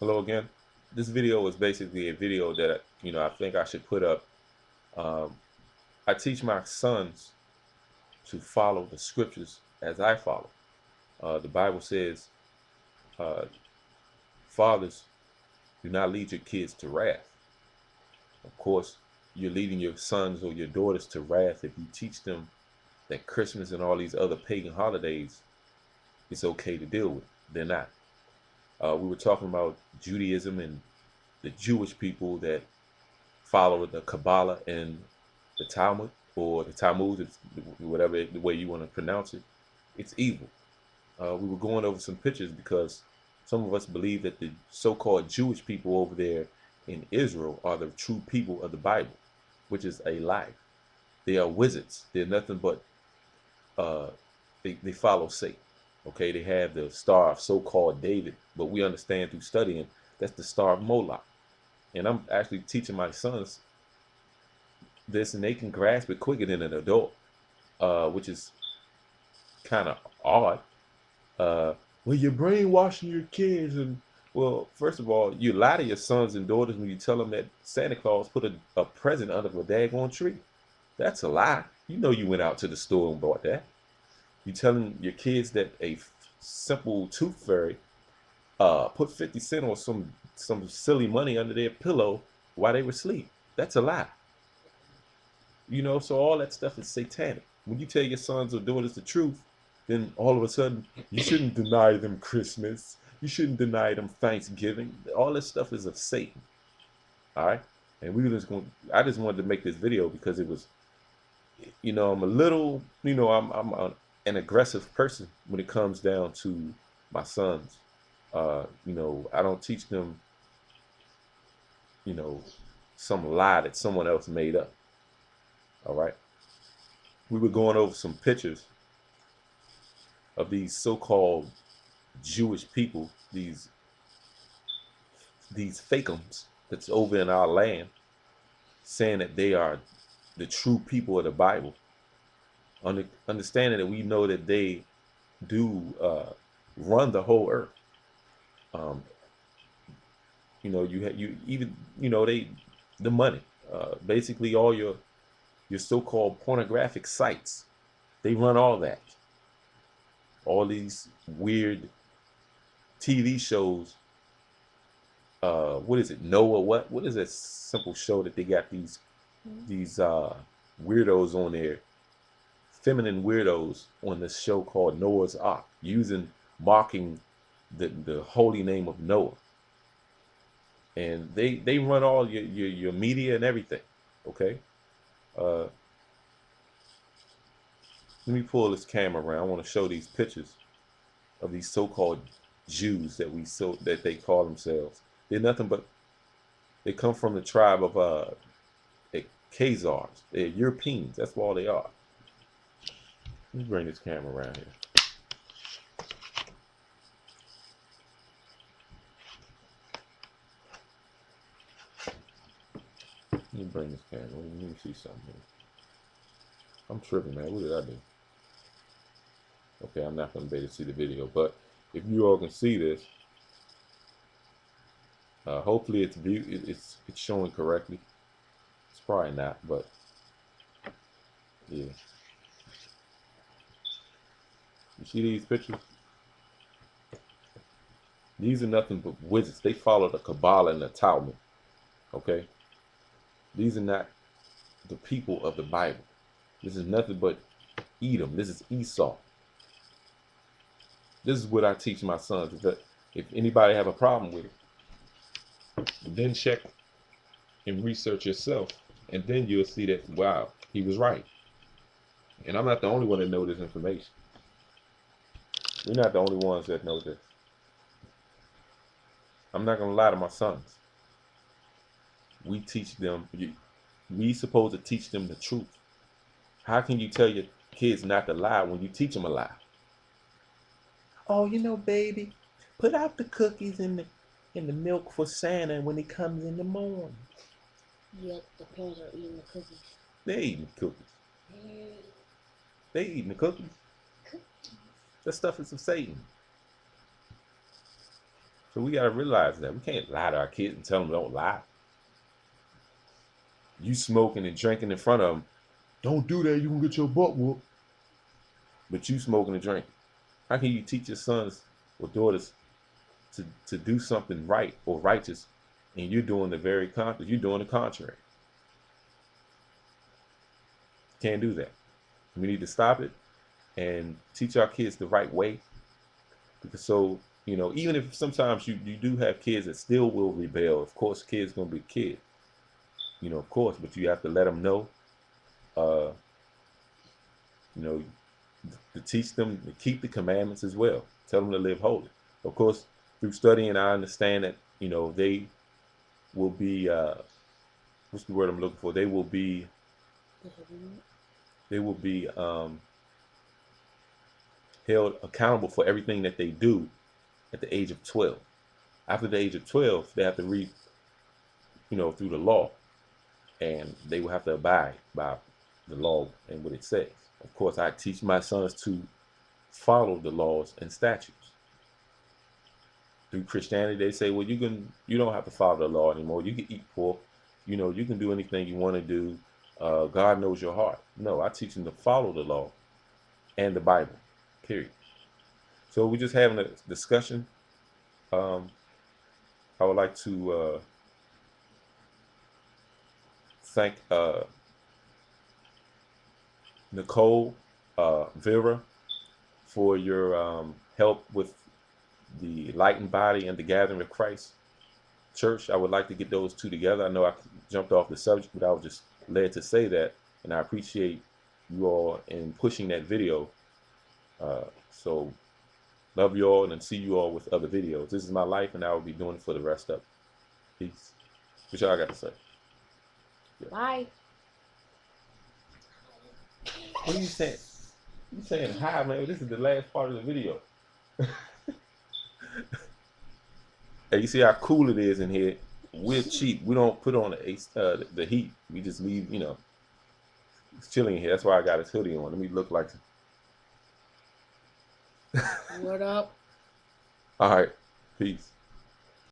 Hello again. This video is basically a video that I think I should put up. Um, I teach my sons to follow the scriptures as I follow. The Bible says, uh, "Fathers, do not lead your kids to wrath." Of course, you're leading your sons or your daughters to wrath if you teach them that Christmas and all these other pagan holidays is okay to deal with. They're not. We were talking about Judaism and the Jewish people that follow the Kabbalah and the Talmud or the Talmud, whatever the way you want to pronounce it. It's evil. We were going over some pictures because some of us believe that the so-called Jewish people over there in Israel are the true people of the Bible, which is a lie. They are wizards. They're nothing but uh, they follow Satan. Okay, they have the star of so-called David, but we understand through studying that's the star of Moloch. And I'm actually teaching my sons this, and they can grasp it quicker than an adult, which is kind of odd. Uh, well, you're brainwashing your kids, and well, first of all, you lie to your sons and daughters when you tell them that Santa Claus put a present under a daggone tree. That's a lie. You know you went out to the store and bought that. You telling your kids that a simple tooth fairy put 50 cents or some silly money under their pillow while they were asleep. That's a lie. So all that stuff is satanic. When you tell your sons or daughters the truth, then all of a sudden you shouldn't deny them Christmas. You shouldn't deny them Thanksgiving. All this stuff is of Satan. All right. And we were just going. I just wanted to make this video because it was, I'm a little, an aggressive person when it comes down to my sons. I don't teach them, you know, some lie that someone else made up. All right. We were going over some pictures of these so-called Jewish people, these fakeums that's over in our land, saying that they are the true people of the Bible. Understanding that we know that they do run the whole earth. Um, you even they the money, basically all your so-called pornographic sites, they run all that. All these weird TV shows, what is it, Noah, what is that simple show that they got these weirdos on there, feminine weirdos on this show called Noah's Ark, using mocking the holy name of Noah. And they run all your media and everything. Okay. uh Let me pull this camera around. I want to show these pictures of these so-called Jews that they call themselves. They're nothing but, they come from the tribe of Khazars. They're Europeans. That's all they are. Let me bring this camera around here. Let me bring this camera. Let me see something here. I'm tripping, man. What did I do? Okay, I'm not going to be able to see the video, but if you all can see this, hopefully it's showing correctly. It's probably not, but yeah. You see these pictures? These are nothing but wizards. They follow the Kabbalah and the Talmud. Okay? These are not the people of the Bible. This is nothing but Edom. This is Esau. This is what I teach my sons. If anybody have a problem with it, then check and research yourself, and then you'll see that, wow, he was right. And I'm not the only one that know this information. We're not the only ones that know this. I'm not gonna lie to my sons. We teach them. We supposed to teach them the truth. How can you tell your kids not to lie when you teach them a lie? Oh, baby, put out the cookies in the milk for Santa when he comes in the morning. Yep, the parents are eating the cookies. They eating the cookies. They eating the cookies. That stuff is of Satan. So we gotta realize that we can't lie to our kids and tell them don't lie. You smoking and drinking in front of them, don't do that. You can get your butt whooped. But you smoking and drinking. How can you teach your sons or daughters to do something right or righteous, and you're doing the very contrary? You're doing the contrary. Can't do that. We need to stop it and teach our kids the right way. Because so, even if sometimes you do have kids that still will rebel, of course, kids gonna be kids, of course, but you have to let them know, uh, you know, to teach them to keep the commandments as well. Tell them to live holy. Of course, through studying, I understand that, they will be, what's the word I'm looking for? They will be held accountable for everything that they do at the age of 12. After the age of 12, they have to read, through the law, and they will have to abide by the law and what it says. Of course, I teach my sons to follow the laws and statutes. Through Christianity, they say, well, you don't have to follow the law anymore. You can eat pork. You can do anything you want to do. God knows your heart. No, I teach them to follow the law and the Bible, period. So we're just having a discussion. I would like to thank Nicole, Vera, for your help with the Light and Body and the Gathering of Christ Church. I would like to get those two together. I know I jumped off the subject, but I was just led to say that, and I appreciate you all in pushing that video. So love you all, and see you all with other videos. This is my life, and I will be doing it for the rest of it. Peace. What y'all got to say? Yeah. Bye. What are you saying? You saying hi, man? This is the last part of the video. Hey, you see how cool it is in here? We're cheap. We don't put on the heat. We just leave, it's chilling in here. That's why I got a hoodie on. Let me look like. What up? All right. Peace.